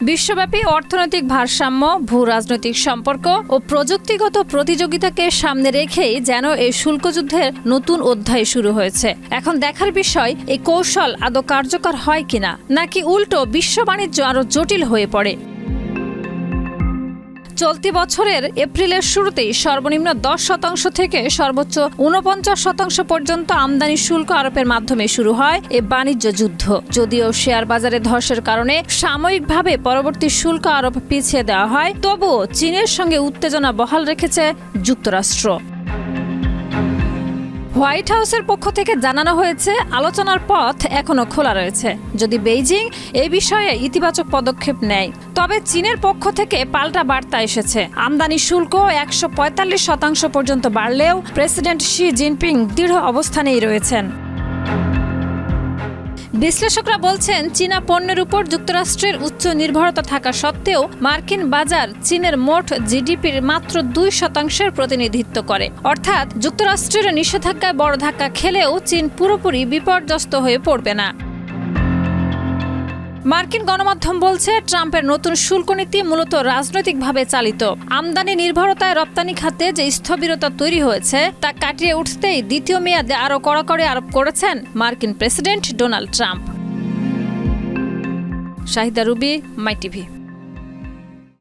বিশ্বব্যাপী অর্থনৈতিক ভারসাম্য, ভূ-রাজনৈতিক সম্পর্ক ও প্রযুক্তিগত প্রতিযোগিতাকে সামনে রেখেই যেন এই শুল্কযুদ্ধের নতুন অধ্যায় শুরু হয়েছে। এখন দেখার বিষয় এই কৌশল আদৌ কার্যকর হয় কিনা, নাকি উল্টো বিশ্ব বাণিজ্য আরও জটিল হয়ে পড়ে। চলতি বছরের এপ্রিলের শুরুতেই সর্বনিম্ন 10% থেকে সর্বোচ্চ 49% পর্যন্ত আমদানি শুল্ক আরোপের মাধ্যমে শুরু হয় এ বাণিজ্য যুদ্ধ। যদিও শেয়ার বাজারে ধসের কারণে সাময়িকভাবে পরবর্তী শুল্ক আরোপ পিছিয়ে দেওয়া হয়, তবুও চীনের সঙ্গে উত্তেজনা বহাল রেখেছে যুক্তরাষ্ট্র। হোয়াইট হাউসের পক্ষ থেকে জানানো হয়েছে, আলোচনার পথ এখনো খোলা রয়েছে। যদি বেইজিং এই বিষয়ে ইতিবাচক পদক্ষেপ নেয়, তবে চীনের পক্ষ থেকে পাল্টা বার্তা এসেছে। আমদানি শুল্ক 145% পর্যন্ত বাড়লেও প্রেসিডেন্ট শি জিনপিং দৃঢ় অবস্থানেই রয়েছেন। বিশ্লেষকরা বলছেন, চীনা পণ্যের উপর যুক্তরাষ্ট্রের উচ্চ নির্ভরতা থাকা সত্ত্বেও মার্কিন বাজার চীনের মোট জিডিপির মাত্র 2% প্রতিনিধিত্ব করে। অর্থাৎ যুক্তরাষ্ট্রের নিষেধাজ্ঞায় বড় ধাক্কা খেলেও চীন পুরোপুরি বিপর্যস্ত হয়ে পড়বে না। মার্কিন গণমাধ্যম বলছে, ট্রাম্পের নতুন শুল্ক নীতি মূলত রাজনৈতিকভাবে চালিত। আমদানি নির্ভরতায় রপ্তানি খাতে যে স্থবিরতা তৈরি হয়েছে তা কাটিয়ে উঠতেই দ্বিতীয় মেয়াদে আরও কড়াকড়ি আরোপ করেছেন মার্কিন president Donald Trump. Shahida Rubi, My TV.